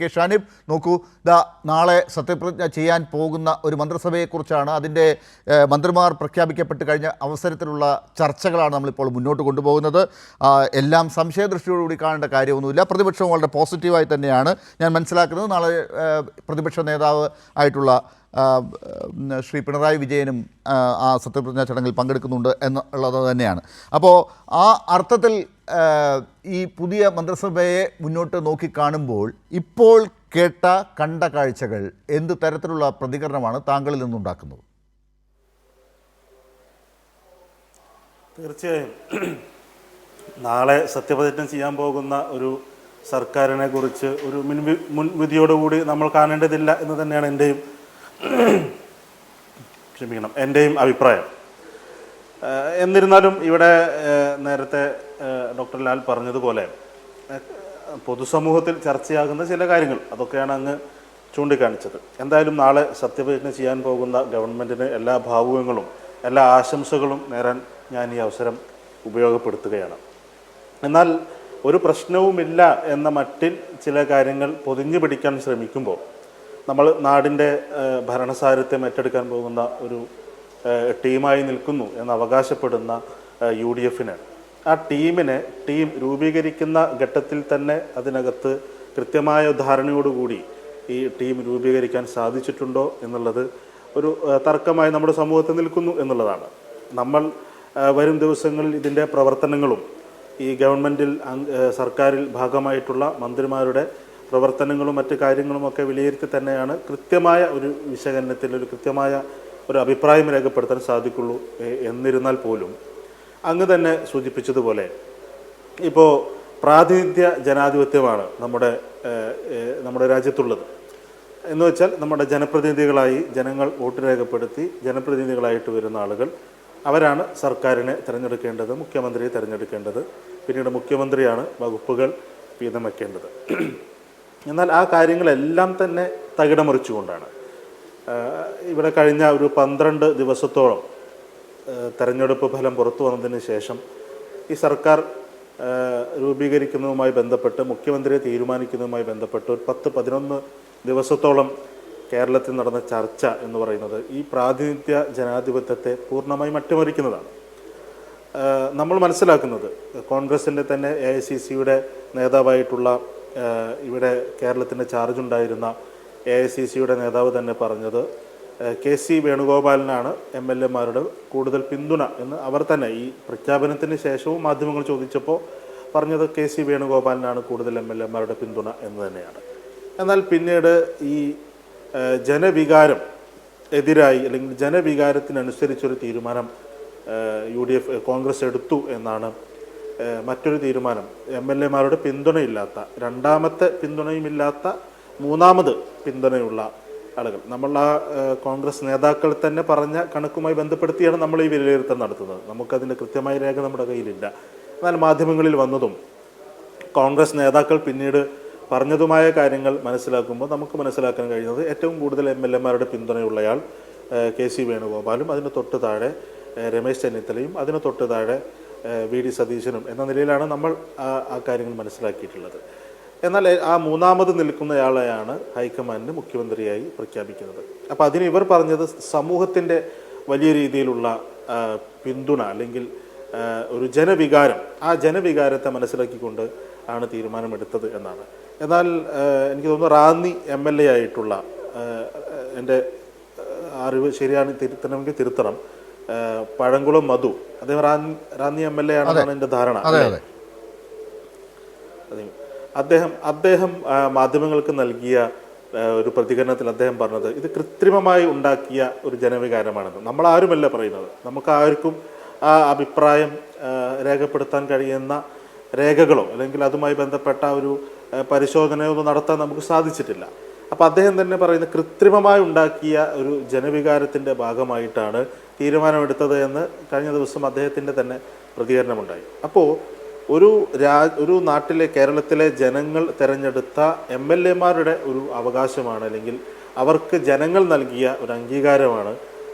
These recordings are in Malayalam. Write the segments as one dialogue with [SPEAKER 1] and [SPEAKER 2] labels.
[SPEAKER 1] കെ ഷാനിബ് നോക്കൂ, നാളെ സത്യപ്രതിജ്ഞ ചെയ്യാൻ പോകുന്ന ഒരു മന്ത്രിസഭയെക്കുറിച്ചാണ്. അതിൻ്റെ മന്ത്രിമാർ പ്രഖ്യാപിക്കപ്പെട്ട് കഴിഞ്ഞ അവസരത്തിലുള്ള ചർച്ചകളാണ് നമ്മളിപ്പോൾ മുന്നോട്ട് കൊണ്ടുപോകുന്നത്. എല്ലാം സംശയദൃഷ്ടിയോടുകൂടി കാണേണ്ട കാര്യമൊന്നുമില്ല. പ്രതിപക്ഷവും വളരെ പോസിറ്റീവായി തന്നെയാണ് ഞാൻ മനസ്സിലാക്കുന്നത്. നാളെ പ്രതിപക്ഷ നേതാവ് ആയിട്ടുള്ള ശ്രീ പിണറായി വിജയനും ആ സത്യപ്രതിജ്ഞാ ചടങ്ങിൽ പങ്കെടുക്കുന്നുണ്ട് എന്നുള്ളത് തന്നെയാണ്. അപ്പോൾ ആ അർത്ഥത്തിൽ ഈ പുതിയ മന്ത്രിസഭയെ മുന്നോട്ട് നോക്കിക്കാണുമ്പോൾ ഇപ്പോൾ കണ്ട കാഴ്ചകൾ എന്ത് തരത്തിലുള്ള പ്രതികരണമാണ് താങ്കളിൽ നിന്നുണ്ടാക്കുന്നത്?
[SPEAKER 2] തീർച്ചയായും നാളെ സത്യപ്രതിജ്ഞ ചെയ്യാൻ പോകുന്ന ഒരു സർക്കാരിനെ കുറിച്ച് ഒരു മുൻവിധിയോടുകൂടി നമ്മൾ കാണേണ്ടതില്ല എന്ന് തന്നെയാണ് എൻ്റെയും അഭിപ്രായം. എന്നിരുന്നാലും ഇവിടെ നേരത്തെ ഡോക്ടർ ലാൽ പറഞ്ഞതുപോലെ പൊതുസമൂഹത്തിൽ ചർച്ചയാകുന്ന ചില കാര്യങ്ങൾ അതൊക്കെയാണ് അങ്ങ് ചൂണ്ടിക്കാണിച്ചത്. എന്തായാലും നാളെ സത്യപ്രതിജ്ഞ ചെയ്യാൻ പോകുന്ന ഗവൺമെൻറ്റിന് എല്ലാ ഭാവുകങ്ങളും എല്ലാ ആശംസകളും നേരാൻ ഞാൻ ഈ അവസരം ഉപയോഗപ്പെടുത്തുകയാണ്. എന്നാൽ ഒരു പ്രശ്നവുമില്ല എന്ന മട്ടിൽ ചില കാര്യങ്ങൾ പൊതിഞ്ഞു പിടിക്കാൻ ശ്രമിക്കുമ്പോൾ നമ്മൾ നാടിൻ്റെ ഭരണസാരഥ്യം ഏറ്റെടുക്കാൻ പോകുന്ന ഒരു ടീമായി നിൽക്കുന്നു എന്ന് അവകാശപ്പെടുന്ന UDF-ന് ആ ടീം രൂപീകരിക്കുന്ന ഘട്ടത്തിൽ തന്നെ അതിനകത്ത് കൃത്യമായ ധാരണയോടുകൂടി ഈ ടീം രൂപീകരിക്കാൻ സാധിച്ചിട്ടുണ്ടോ എന്നുള്ളത് ഒരു തർക്കമായി നമ്മുടെ സമൂഹത്തിൽ നിൽക്കുന്നു എന്നുള്ളതാണ്. നമ്മൾ വരും ദിവസങ്ങളിൽ ഇതിൻ്റെ പ്രവർത്തനങ്ങളും ഈ ഗവൺമെൻറ്റിൽ സർക്കാരിൽ ഭാഗമായിട്ടുള്ള മന്ത്രിമാരുടെ പ്രവർത്തനങ്ങളും മറ്റു കാര്യങ്ങളുമൊക്കെ വിലയിരുത്തി തന്നെയാണ് കൃത്യമായ ഒരു വിശകലനത്തിൽ ഒരു കൃത്യമായ ഒരു അഭിപ്രായം രേഖപ്പെടുത്താൻ സാധിക്കുള്ളൂ. എന്നിരുന്നാൽ പോലും അങ്ങ് തന്നെ സൂചിപ്പിച്ചതുപോലെ ഇപ്പോൾ പ്രാതിനിധ്യ ജനാധിപത്യമാണ് നമ്മുടെ രാജ്യത്തുള്ളത്. എന്ന് വെച്ചാൽ നമ്മുടെ ജനപ്രതിനിധികളായി ജനങ്ങൾ വോട്ട് രേഖപ്പെടുത്തി ജനപ്രതിനിധികളായിട്ട് വരുന്ന ആളുകൾ അവരാണ് സർക്കാരിനെ തിരഞ്ഞെടുക്കേണ്ടത്, മുഖ്യമന്ത്രിയെ തിരഞ്ഞെടുക്കേണ്ടത്, പിന്നീട് മുഖ്യമന്ത്രിയാണ് വകുപ്പുകൾ വീതം വയ്ക്കേണ്ടത്. എന്നാൽ ആ കാര്യങ്ങളെല്ലാം തന്നെ തകിടമറിച്ചുകൊണ്ടാണ് ഇവിടെ കഴിഞ്ഞ ഒരു 12 ദിവസത്തോളം തെരഞ്ഞെടുപ്പ് ഫലം പുറത്തു വന്നതിന് ശേഷം ഈ സർക്കാർ രൂപീകരിക്കുന്നതുമായി ബന്ധപ്പെട്ട് മുഖ്യമന്ത്രിയെ തീരുമാനിക്കുന്നതുമായി ബന്ധപ്പെട്ട് ഒരു 10-11 ദിവസത്തോളം കേരളത്തിൽ നടന്ന ചർച്ച എന്ന് പറയുന്നത് ഈ പ്രാതിനിധ്യ ജനാധിപത്യത്തെ പൂർണ്ണമായും അട്ടിമറിക്കുന്നതാണ്. നമ്മൾ മനസ്സിലാക്കുന്നത് കോൺഗ്രസിൻ്റെ തന്നെ AICC-യുടെ നേതാവായിട്ടുള്ള ഇവിടെ കേരളത്തിൻ്റെ ചാർജുണ്ടായിരുന്ന AICC-യുടെ നേതാവ് തന്നെ പറഞ്ഞത് KC വേണുഗോപാലിനാണ് MLA-മാരുടെ കൂടുതൽ പിന്തുണ എന്ന് അവർ തന്നെ ഈ പ്രഖ്യാപനത്തിന് ശേഷവും മാധ്യമങ്ങൾ ചോദിച്ചപ്പോൾ പറഞ്ഞത് KC വേണുഗോപാലിനാണ് കൂടുതൽ MLA-മാരുടെ പിന്തുണ എന്ന് തന്നെയാണ്. എന്നാൽ പിന്നീട് ഈ ജനവികാരം എതിരായി അല്ലെങ്കിൽ ജനവികാരത്തിനനുസരിച്ചൊരു തീരുമാനം UDF കോൺഗ്രസ് എടുത്തു എന്നാണ് മറ്റൊരു തീരുമാനം. MLA-മാരുടെ പിന്തുണയില്ലാത്ത, രണ്ടാമത്തെ പിന്തുണയുമില്ലാത്ത, മൂന്നാമത് പിന്തുണയുള്ള ആളുകൾ, നമ്മൾ ആ കോൺഗ്രസ് നേതാക്കൾ തന്നെ പറഞ്ഞ കണക്കുമായി ബന്ധപ്പെടുത്തിയാണ് നമ്മൾ ഈ വിലയിരുത്തൽ നടത്തുന്നത്. നമുക്കതിൻ്റെ കൃത്യമായ രേഖ നമ്മുടെ കയ്യിലില്ല. എന്നാൽ മാധ്യമങ്ങളിൽ വന്നതും കോൺഗ്രസ് നേതാക്കൾ പിന്നീട് പറഞ്ഞതുമായ കാര്യങ്ങൾ മനസ്സിലാക്കുമ്പോൾ നമുക്ക് മനസ്സിലാക്കാൻ കഴിയുന്നത് ഏറ്റവും കൂടുതൽ MLA-മാരുടെ പിന്തുണയുള്ളയാൾ KC വേണുഗോപാലും അതിന് തൊട്ട് താഴെ രമേശ് ചെന്നിത്തലയും അതിന് തൊട്ട് താഴെ VD സതീശനും എന്ന നിലയിലാണ് നമ്മൾ ആ കാര്യങ്ങൾ മനസ്സിലാക്കിയിട്ടുള്ളത്. എന്നാൽ ആ മൂന്നാമത് നിൽക്കുന്നയാളെയാണ് ഹൈക്കമാൻഡ് മുഖ്യമന്ത്രിയായി പ്രഖ്യാപിക്കുന്നത്. അപ്പോൾ അതിന് ഇവർ പറഞ്ഞത് സമൂഹത്തിൻ്റെ വലിയ രീതിയിലുള്ള പിന്തുണ അല്ലെങ്കിൽ ഒരു ജനവികാരം, ആ ജനവികാരത്തെ മനസ്സിലാക്കിക്കൊണ്ട് ആണ് തീരുമാനമെടുത്തത് എന്നാണ്. എന്നാൽ എനിക്ക് തോന്നുന്നു റാന്നി MLA ആയിട്ടുള്ള, എൻ്റെ അറിവ് ശരിയാണ്, തിരുത്തണമെങ്കിൽ തിരുത്തണം, പഴങ്കുളം മധു, അദ്ദേഹം റാന്നി MLA ആണെന്നാണ് എൻ്റെ ധാരണ. അദ്ദേഹം മാധ്യമങ്ങൾക്ക് നൽകിയ ഒരു പ്രതികരണത്തിൽ അദ്ദേഹം പറഞ്ഞത് ഇത് കൃത്രിമമായി ഉണ്ടാക്കിയ ഒരു ജനവികാരമാണെന്ന്. നമ്മളാരുമല്ല പറയുന്നത്, നമുക്കാർക്കും ആ അഭിപ്രായം രേഖപ്പെടുത്താൻ കഴിയുന്ന രേഖകളോ അല്ലെങ്കിൽ അതുമായി ബന്ധപ്പെട്ട ഒരു പരിശോധനയോ ഒന്നും നടത്താൻ നമുക്ക് സാധിച്ചിട്ടില്ല. അപ്പോൾ അദ്ദേഹം തന്നെ പറയുന്നത് കൃത്രിമമായി ഉണ്ടാക്കിയ ഒരു ജനവികാരത്തിൻ്റെ ഭാഗമായിട്ടാണ് തീരുമാനമെടുത്തത് എന്ന് കഴിഞ്ഞ ദിവസം അദ്ദേഹത്തിൻ്റെ തന്നെ പ്രതികരണമുണ്ടായി. അപ്പോൾ ഒരു നാട്ടിലെ കേരളത്തിലെ ജനങ്ങൾ തിരഞ്ഞെടുത്ത MLA-മാരുടെ ഒരു അവകാശമാണ് അല്ലെങ്കിൽ അവർക്ക് ജനങ്ങൾ നൽകിയ ഒരു അംഗീകാരമാണ്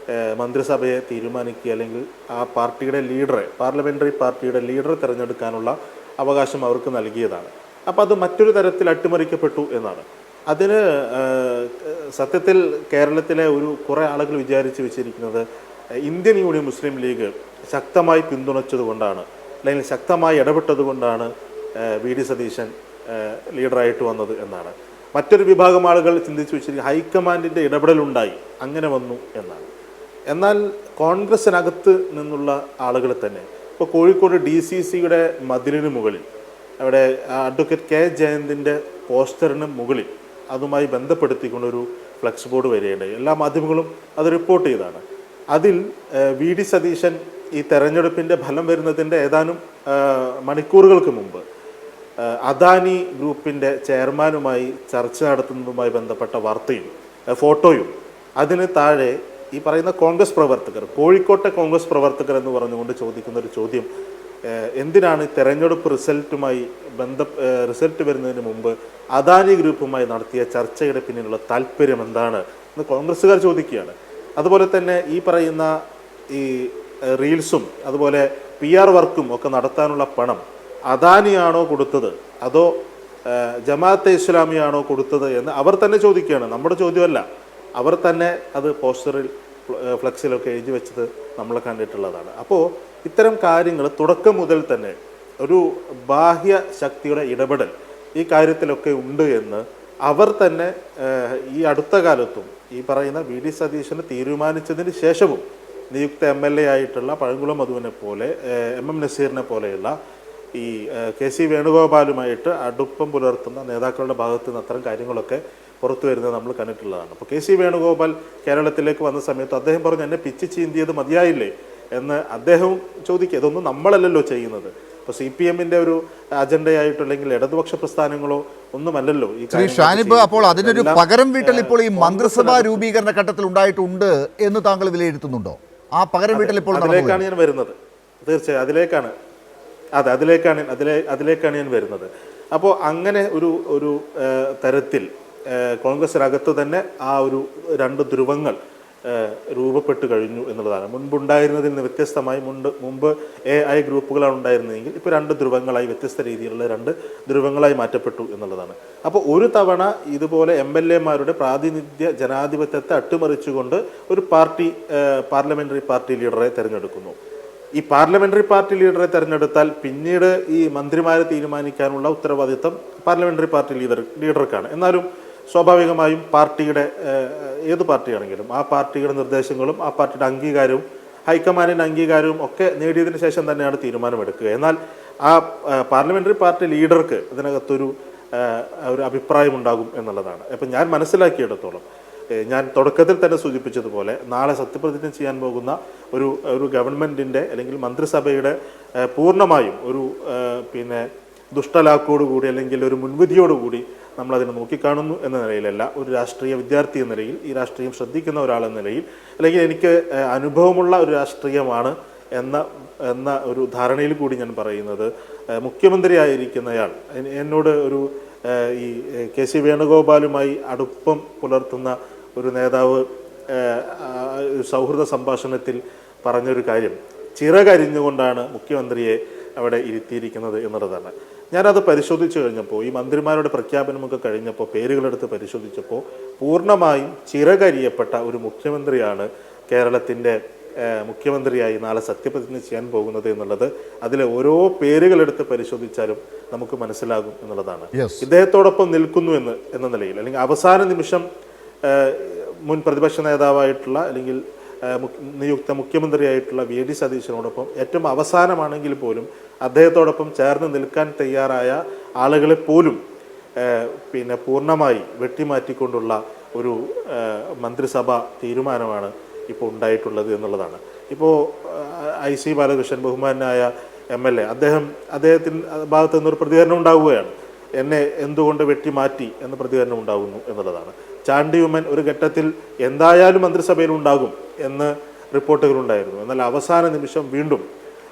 [SPEAKER 2] മന്ത്രിസഭയെ തീരുമാനിക്കുക അല്ലെങ്കിൽ ആ പാർട്ടിയുടെ ലീഡറെ, പാർലമെൻ്ററി പാർട്ടിയുടെ ലീഡറെ തിരഞ്ഞെടുക്കാനുള്ള അവകാശം അവർക്ക് നൽകിയതാണ്. അപ്പോൾ അത് മറ്റൊരു തരത്തിൽ അട്ടിമറിക്കപ്പെട്ടു എന്നാണ്. അതിന് സത്യത്തിൽ കേരളത്തിലെ കുറേ ആളുകൾ വിചാരിച്ച് വെച്ചിരിക്കുന്നത് ഇന്ത്യൻ യൂണിയൻ മുസ്ലിം ലീഗ് ശക്തമായി പിന്തുണച്ചത് കൊണ്ടാണ്, അല്ലെങ്കിൽ ശക്തമായി ഇടപെട്ടത് കൊണ്ടാണ് വി ഡി സതീശൻ ലീഡറായിട്ട് വന്നത് എന്നാണ്. മറ്റൊരു വിഭാഗം ആളുകൾ ചിന്തിച്ചു വെച്ചിരിക്കുന്നത് ഹൈക്കമാൻഡിൻ്റെ ഇടപെടലുണ്ടായി അങ്ങനെ വന്നു എന്നാണ്. എന്നാൽ കോൺഗ്രസിനകത്ത് നിന്നുള്ള ആളുകൾ തന്നെ ഇപ്പോൾ കോഴിക്കോട് DCCയുടെ മതിലിന് മുകളിൽ അവിടെ അഡ്വക്കേറ്റ് കെ ജയന്തിൻ്റെ പോസ്റ്ററിന് മുകളിൽ അതുമായി ബന്ധപ്പെടുത്തിക്കൊണ്ടൊരു ഫ്ലെക്സ് ബോർഡ് വരികയുണ്ടായി. എല്ലാ മാധ്യമങ്ങളും അത് റിപ്പോർട്ട് ചെയ്തതാണ്. അതിൽ വി ഡി സതീശൻ ഈ തെരഞ്ഞെടുപ്പിൻ്റെ ഫലം വരുന്നതിൻ്റെ ഏതാനും മണിക്കൂറുകൾക്ക് മുമ്പ് അദാനി ഗ്രൂപ്പിൻ്റെ ചെയർമാനുമായി ചർച്ച നടത്തുന്നതുമായി ബന്ധപ്പെട്ട വാർത്തയും ഫോട്ടോയും, അതിന് താഴെ ഈ പറയുന്ന കോൺഗ്രസ് പ്രവർത്തകർ, കോഴിക്കോട്ടെ കോൺഗ്രസ് പ്രവർത്തകർ എന്ന് പറഞ്ഞുകൊണ്ട് ചോദിക്കുന്ന ഒരു ചോദ്യം, എന്തിനാണ് തെരഞ്ഞെടുപ്പ് റിസൾട്ട് വരുന്നതിന് മുമ്പ് അദാനി ഗ്രൂപ്പുമായി നടത്തിയ ചർച്ചയുടെ പിന്നിലുള്ള താല്പര്യം എന്താണ് എന്ന് കോൺഗ്രസ്സുകാർ ചോദിക്കുകയാണ്. അതുപോലെ തന്നെ ഈ പറയുന്ന ഈ റീൽസും അതുപോലെ PR വർക്കും ഒക്കെ നടത്താനുള്ള പണം അദാനിയാണോ കൊടുത്തത് അതോ ജമാഅത്തെ ഇസ്ലാമിയാണോ കൊടുത്തത് എന്ന് അവർ തന്നെ ചോദിക്കുകയാണ്. നമ്മുടെ ചോദ്യമല്ല, അവർ തന്നെ അത് പോസ്റ്ററിൽ ഫ്ലെക്സിലൊക്കെ എഴുതി വെച്ചത് നമ്മൾ കണ്ടിട്ടുള്ളതാണ്. അപ്പോൾ ഇത്തരം കാര്യങ്ങൾ തുടക്കം മുതൽ തന്നെ ഒരു ബാഹ്യ ശക്തിയുടെ ഇടപെടൽ ഈ കാര്യത്തിലൊക്കെ ഉണ്ട് എന്ന് അവർ തന്നെ ഈ അടുത്ത കാലത്തും ഈ പറയുന്ന വി ഡി സതീശന് തീരുമാനിച്ചതിന് ശേഷവും നിയുക്ത MLA ആയിട്ടുള്ള പഴങ്കുളം മധുവിനെ പോലെ MM നസീറിനെ പോലെയുള്ള ഈ KC വേണുഗോപാലുമായിട്ട് അടുപ്പം പുലർത്തുന്ന നേതാക്കളുടെ ഭാഗത്ത് നിന്ന് അത്തരം കാര്യങ്ങളൊക്കെ പുറത്തു വരുന്നത് നമ്മൾ കണ്ടിട്ടുള്ളതാണ്. അപ്പോൾ KC വേണുഗോപാൽ കേരളത്തിലേക്ക് വന്ന സമയത്ത് അദ്ദേഹം പറഞ്ഞു എന്നെ പിച്ച് ചീന്തിയത് മതിയായില്ലേ എന്ന് അദ്ദേഹം ചോദിക്കുക. ഇതൊന്നും നമ്മളല്ലല്ലോ ചെയ്യുന്നത്. ഇപ്പോൾ CPM-ന്റെ ഒരു അജണ്ടയായിട്ടോ അല്ലെങ്കിൽ ഇടതുപക്ഷ പ്രസ്ഥാനങ്ങളോ ഒന്നുമല്ലല്ലോ ഈ
[SPEAKER 1] ശ്രീ ഷാനിബ്. അപ്പോൾ അതിനൊരു പകരം വീട്ടൽ ഇപ്പോൾ ഈ മന്ത്രിസഭാ രൂപീകരണ ഘട്ടത്തിൽ ഉണ്ടായിട്ടുണ്ട് എന്ന് താങ്കൾ വിലയിരുത്തുന്നുണ്ടോ? ആ പകരം വീട്ടൽ ഇപ്പോൾ
[SPEAKER 2] അതിലേക്കാണ് ഞാൻ വരുന്നത്. തീർച്ചയായും അതിലേക്കാണ് ഞാൻ വരുന്നത്. അപ്പോൾ അങ്ങനെ ഒരു തരത്തിൽ കോൺഗ്രസിനകത്ത് തന്നെ ആ രണ്ട് ധ്രുവങ്ങൾ രൂപപ്പെട്ടു കഴിഞ്ഞു എന്നുള്ളതാണ്. മുൻപുണ്ടായിരുന്നതിൽ നിന്ന് വ്യത്യസ്തമായി മുമ്പ് AI ഗ്രൂപ്പുകളാണ് ഉണ്ടായിരുന്നതെങ്കിൽ ഇപ്പോൾ രണ്ട് ധ്രുവങ്ങളായി, വ്യത്യസ്ത രീതിയിലുള്ള രണ്ട് ധ്രുവങ്ങളായി മാറ്റപ്പെട്ടു എന്നുള്ളതാണ്. അപ്പോൾ ഒരു തവണ ഇതുപോലെ MLA-മാരുടെ പ്രാതിനിധ്യ ജനാധിപത്യത്തെ അട്ടിമറിച്ചുകൊണ്ട് ഒരു പാർലമെന്ററി പാർട്ടി ലീഡറെ തിരഞ്ഞെടുക്കുന്നു. ഈ പാർലമെന്ററി പാർട്ടി ലീഡറെ തിരഞ്ഞെടുത്താൽ പിന്നീട് ഈ മന്ത്രിമാരെ തീരുമാനിക്കാനുള്ള ഉത്തരവാദിത്തം പാർലമെന്ററി പാർട്ടി ലീഡർക്കാണ്. എന്നാലും സ്വാഭാവികമായും പാർട്ടിയുടെ ഏത് പാർട്ടിയാണെങ്കിലും ആ പാർട്ടിയുടെ നിർദ്ദേശങ്ങളും ആ പാർട്ടിയുടെ അംഗീകാരവും ഹൈക്കമാൻഡിൻ്റെ അംഗീകാരവും ഒക്കെ നേടിയതിനു ശേഷം തന്നെയാണ് തീരുമാനമെടുക്കുക. എന്നാൽ ആ പാർലമെന്ററി പാർട്ടി ലീഡർക്ക് ഇതിനകത്തൊരു അഭിപ്രായം ഉണ്ടാകും എന്നുള്ളതാണ്. അപ്പം ഞാൻ മനസ്സിലാക്കിയിടത്തോളം, ഞാൻ തുടക്കത്തിൽ തന്നെ സൂചിപ്പിച്ചതുപോലെ നാളെ സത്യപ്രതിജ്ഞ ചെയ്യാൻ പോകുന്ന ഒരു ഗവൺമെൻറ്റിൻ്റെ അല്ലെങ്കിൽ മന്ത്രിസഭയുടെ പൂർണ്ണമായും ദുഷ്ടലാക്കോടുകൂടി അല്ലെങ്കിൽ ഒരു മുൻവിധിയോടുകൂടി നമ്മളതിനെ നോക്കിക്കാണുന്നു എന്ന നിലയിലല്ല, ഒരു രാഷ്ട്രീയ വിദ്യാർത്ഥി എന്ന നിലയിൽ, ഈ രാഷ്ട്രീയം ശ്രദ്ധിക്കുന്ന ഒരാളെന്ന നിലയിൽ, അല്ലെങ്കിൽ എനിക്ക് അനുഭവമുള്ള ഒരു രാഷ്ട്രീയമാണ് എന്ന ഒരു ധാരണയിൽ കൂടി ഞാൻ പറയുന്നത്, മുഖ്യമന്ത്രിയായിരിക്കുന്നയാൾ എന്നോട് ഈ KC വേണുഗോപാലുമായി അടുപ്പം പുലർത്തുന്ന ഒരു നേതാവ് സൗഹൃദ സംഭാഷണത്തിൽ പറഞ്ഞൊരു കാര്യം, ചിറകരിഞ്ഞുകൊണ്ടാണ് മുഖ്യമന്ത്രിയെ അവിടെ ഇരുത്തിയിരിക്കുന്നത് എന്നുള്ളതാണ്. ഞാനത് പരിശോധിച്ചു കഴിഞ്ഞപ്പോൾ, ഈ മന്ത്രിമാരുടെ പ്രഖ്യാപനമൊക്കെ കഴിഞ്ഞപ്പോൾ പേരുകളെടുത്ത് പരിശോധിച്ചപ്പോൾ പൂർണ്ണമായും ചിറകരിയപ്പെട്ട ഒരു മുഖ്യമന്ത്രിയാണ് കേരളത്തിൻ്റെ മുഖ്യമന്ത്രിയായി നാളെ സത്യപ്രതിജ്ഞ ചെയ്യാൻ പോകുന്നത് എന്നുള്ളത് അതിലെ ഓരോ പേരുകളെടുത്ത് പരിശോധിച്ചാലും നമുക്ക് മനസ്സിലാകും എന്നുള്ളതാണ്. ഇദ്ദേഹത്തോടൊപ്പം നിൽക്കുന്നു എന്ന നിലയിൽ, അല്ലെങ്കിൽ അവസാന നിമിഷം മുൻ പ്രതിപക്ഷ നേതാവായിട്ടുള്ള അല്ലെങ്കിൽ നിയുക്ത മുഖ്യമന്ത്രിയായിട്ടുള്ള വി ഡി സതീശനോടൊപ്പം ഏറ്റവും അവസാനമാണെങ്കിൽ പോലും അദ്ദേഹത്തോടൊപ്പം ചേർന്ന് നിൽക്കാൻ തയ്യാറായ ആളുകളെ പോലും പൂർണ്ണമായി വെട്ടിമാറ്റിക്കൊണ്ടുള്ള ഒരു മന്ത്രിസഭ തീരുമാനമാണ് ഇപ്പോൾ ഉണ്ടായിട്ടുള്ളത് എന്നുള്ളതാണ്. ഇപ്പോൾ IC ബാലകൃഷ്ണൻ, ബഹുമാനായ MLA, അദ്ദേഹത്തിൻ്റെ ഭാഗത്തു നിന്നൊരു പ്രതികരണം ഉണ്ടാവുകയാണ്. എന്നെ എന്തുകൊണ്ട് വെട്ടിമാറ്റി എന്ന പ്രതികരണം ഉണ്ടാകുന്നു എന്നുള്ളതാണ്. ചാണ്ടി ഉമ്മൻ ഒരു ഘട്ടത്തിൽ എന്തായാലും മന്ത്രിസഭയിൽ ഉണ്ടാകും എന്ന് റിപ്പോർട്ടുകളുണ്ടായിരുന്നു. എന്നാൽ അവസാന നിമിഷം വീണ്ടും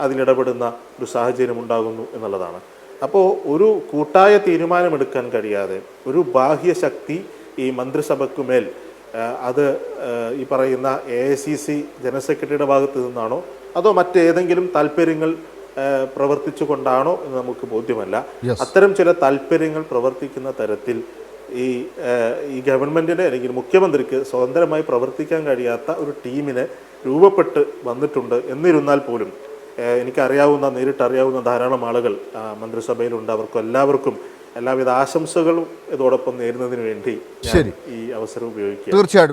[SPEAKER 2] അതിലിടപെടുന്ന ഒരു സാഹചര്യം ഉണ്ടാകുന്നു എന്നുള്ളതാണ്. അപ്പോൾ ഒരു കൂട്ടായ തീരുമാനമെടുക്കാൻ കഴിയാതെ ഒരു ബാഹ്യശക്തി ഈ മന്ത്രിസഭയ്ക്കുമേൽ, അത് ഈ പറയുന്ന AICC ജനറൽ സെക്രട്ടറിയുടെ ഭാഗത്തു നിന്നാണോ അതോ മറ്റേതെങ്കിലും താല്പര്യങ്ങൾ പ്രവർത്തിച്ചു കൊണ്ടാണോ എന്ന് നമുക്ക് ബോധ്യമല്ല. അത്തരം ചില താല്പര്യങ്ങൾ പ്രവർത്തിക്കുന്ന തരത്തിൽ ഈ ഗവൺമെൻറ്റിന് അല്ലെങ്കിൽ മുഖ്യമന്ത്രിക്ക് സ്വതന്ത്രമായി പ്രവർത്തിക്കാൻ കഴിയാത്ത ഒരു ടീമിനെ രൂപപ്പെട്ട് വന്നിട്ടുണ്ട്. എന്നിരുന്നാൽ പോലും എനിക്കറിയാവുന്ന നേരിട്ടറിയാവുന്ന ധാരാളം ആളുകൾ മന്ത്രിസഭയിലുണ്ട്. അവർക്കും എല്ലാവർക്കും എല്ലാവിധ ആശംസകളും ഇതോടൊപ്പം നേരുന്നതിന് വേണ്ടി ഞാൻ ഈ അവസരം ഉപയോഗിക്കുക.
[SPEAKER 1] തീർച്ചയായിട്ടും.